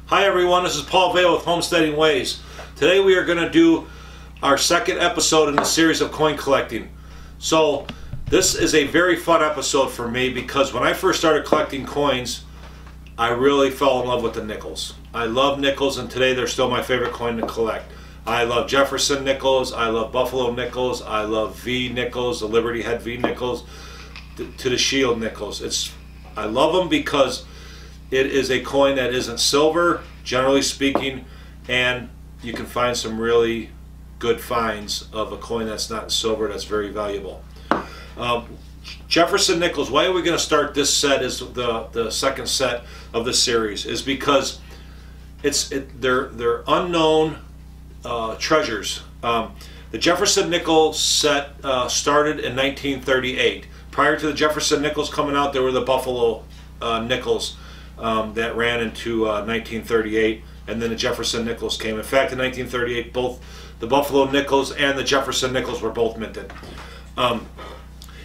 Hi everyone, this is Paul Vail with Homesteading Ways. Today we are going to do our second episode in the series of coin collecting. So this is a very fun episode for me because when I first started collecting coins, I really fell in love with the nickels. I love nickels, and today they're still my favorite coin to collect. I love Jefferson Nickles, I love Buffalo Nickels, I love V Nickels, the Liberty Head V Nickels, to the Shield Nickels. I love them because it is a coin that isn't silver, generally speaking, and you can find some really good finds of a coin that's not silver that's very valuable. Jefferson Nickles, why are we going to start this set as the second set of the series, is because they're unknown treasures. The Jefferson Nickel Set started in 1938. Prior to the Jefferson Nickles coming out, there were the Buffalo Nickels that ran into 1938, and then the Jefferson Nickles came. In fact, in 1938, both the Buffalo Nickels and the Jefferson Nickles were both minted. And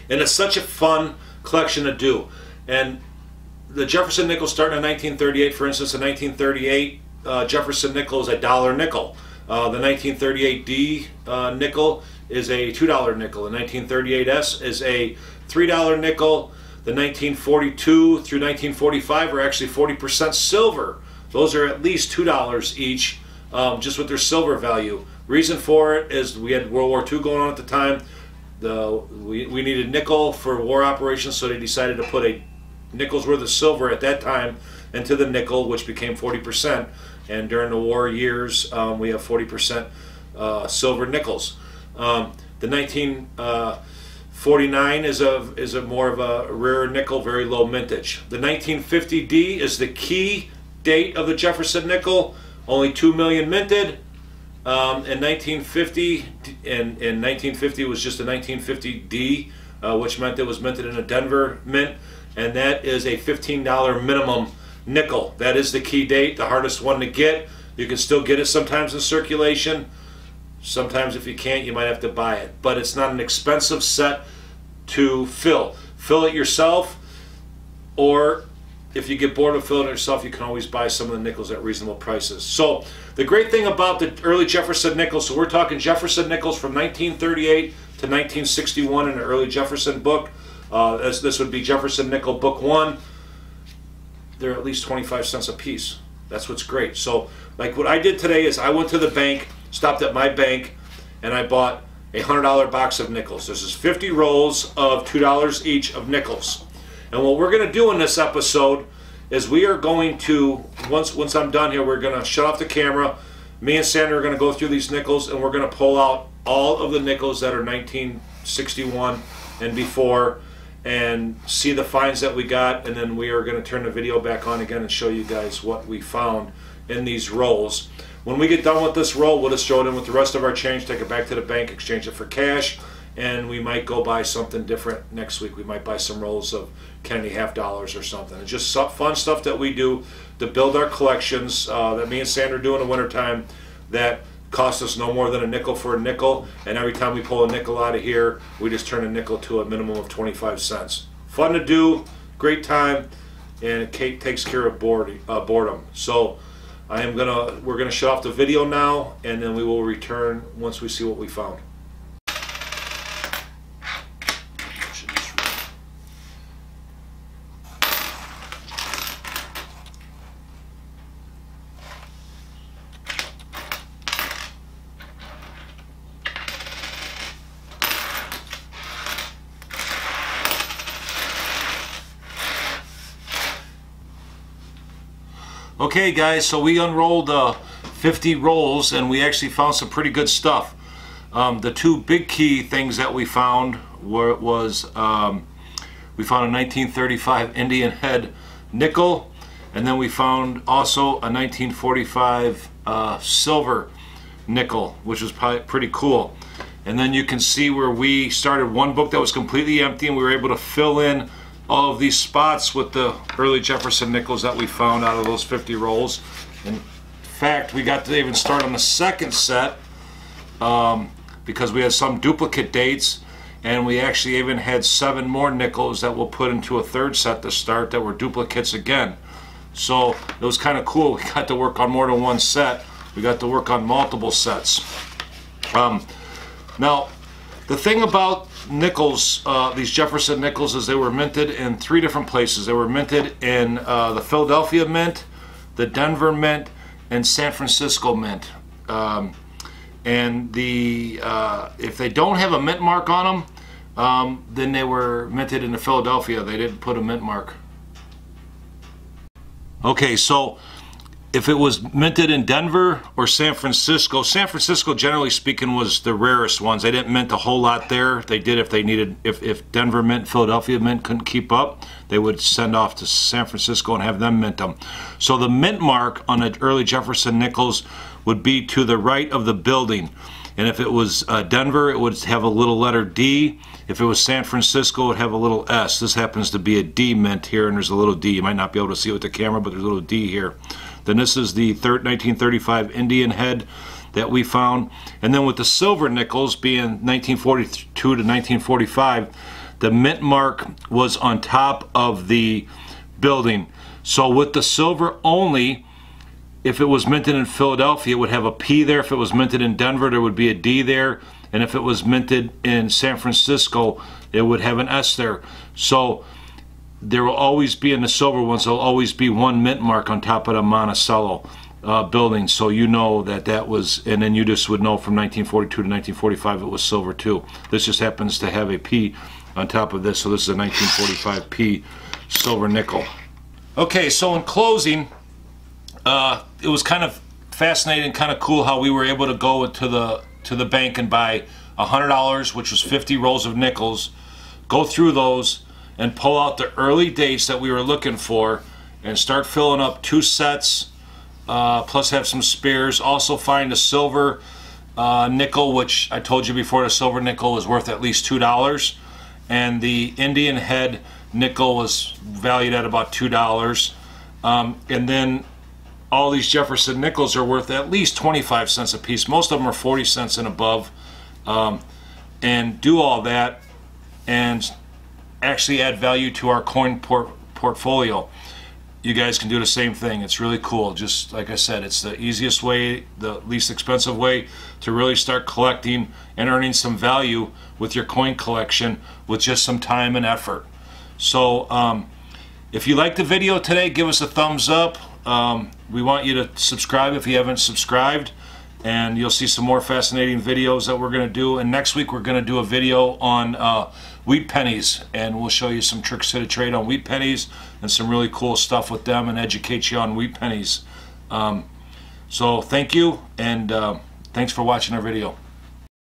it's such a fun collection to do. And the Jefferson Nickels started in 1938. For instance, in 1938, Jefferson Nickel is a $1 nickel. The 1938D nickel is a $2 nickel. The 1938S is a $3 nickel. The 1942 through 1945 are actually 40% silver. Those are at least $2 each, just with their silver value. Reason for it is we had World War II going on at the time. We needed nickel for war operations, so they decided to put a nickel's worth of silver at that time into the nickel, which became 40%. And during the war years, we have 40% silver nickels. The 1949 is a more of a rare nickel, very low mintage. The 1950D is the key date of the Jefferson Nickel. Only 2 million minted. In 1950 was just a 1950D, which meant it was minted in a Denver mint, and that is a $15 minimum nickel. That is the key date, the hardest one to get. You can still get it sometimes in circulation. Sometimes if you can't, you might have to buy it. But it's not an expensive set to fill. Fill it yourself, or if you get bored of filling it yourself, you can always buy some of the nickels at reasonable prices. So the great thing about the early Jefferson Nickels, so we're talking Jefferson Nickels from 1938 to 1961 in the early Jefferson book. This would be Jefferson Nickel Book 1. They're at least 25 cents a piece. That's what's great. So like what I did today is I went to the bank, stopped at my bank, and I bought a $100 box of nickels. This is 50 rolls of $2 each of nickels. And what we're going to do in this episode is we are going to, once I'm done here, we're going to shut off the camera. Me and Sandra are going to go through these nickels, and we're going to pull out all of the nickels that are 1961 and before, and see the finds that we got, and then we are going to turn the video back on again and show you guys what we found in these rolls. When we get done with this roll, we'll just throw it in with the rest of our change, take it back to the bank, exchange it for cash, and we might go buy something different next week. We might buy some rolls of Kennedy $half or something. It's just some fun stuff that we do to build our collections that me and Sandra do in the wintertime that cost us no more than a nickel for a nickel, and every time we pull a nickel out of here, we just turn a nickel to a minimum of 25 cents. Fun to do, great time, and it takes care of boredom. So we're gonna shut off the video now, and then we will return once we see what we found. Okay guys, so we unrolled 50 rolls, and we actually found some pretty good stuff. The two big key things that we found was we found a 1935 Indian Head nickel, and then we found also a 1945 silver nickel, which was pretty cool. And then you can see where we started one book that was completely empty, and we were able to fill in all of these spots with the early Jefferson Nickels that we found out of those 50 rolls. In fact, we got to even start on the second set because we had some duplicate dates, and we actually even had 7 more nickels that we'll put into a third set to start that were duplicates again. So it was kind of cool. We got to work on more than one set. We got to work on multiple sets. Now, the thing about nickels, these Jefferson Nickles, is they were minted in 3 different places. They were minted in the Philadelphia Mint, the Denver Mint, and San Francisco Mint. And if they don't have a mint mark on them, then they were minted in the Philadelphia. They didn't put a mint mark. Okay, so if it was minted in Denver or San Francisco generally speaking was the rarest ones. They didn't mint a whole lot there. They did if they needed, if Denver Mint, Philadelphia Mint couldn't keep up, they would send off to San Francisco and have them mint them. So the mint mark on the early Jefferson Nickels would be to the right of the building. And if it was Denver, it would have a little letter D. If it was San Francisco, it would have a little S. This happens to be a D mint here, and there's a little D. You might not be able to see it with the camera, but there's a little D here. Then this is the 1935 Indian head that we found. And then with the silver nickels being 1942 to 1945, the mint mark was on top of the building. So with the silver only, if it was minted in Philadelphia, it would have a P there. If it was minted in Denver, there would be a D there. And if it was minted in San Francisco, it would have an S there. So there will always be, in the silver ones, there'll always be one mint mark on top of the Monticello building. So you know that that was, and then you just would know from 1942 to 1945 it was silver too. This just happens to have a P on top of this. So this is a 1945 P silver nickel. Okay, so in closing, it was kind of fascinating, kind of cool how we were able to go to the bank and buy $100, which was 50 rolls of nickels, go through those and pull out the early dates that we were looking for and start filling up 2 sets, plus have some spares. Also find a silver nickel, which I told you before, the silver nickel is worth at least $2, and the Indian head nickel was valued at about $2. And then all these Jefferson Nickels are worth at least 25 cents a piece. Most of them are 40 cents and above. And do all that and actually add value to our coin portfolio. You guys can do the same thing. It's really cool. Just like I said, it's the easiest way, the least expensive way to really start collecting and earning some value with your coin collection with just some time and effort. So if you liked the video today, give us a thumbs up. We want you to subscribe if you haven't subscribed, and you'll see some more fascinating videos that we're going to do. And next week we're going to do a video on wheat pennies, and we'll show you some tricks to the trade on wheat pennies and some really cool stuff with them and educate you on wheat pennies. So thank you, and thanks for watching our video.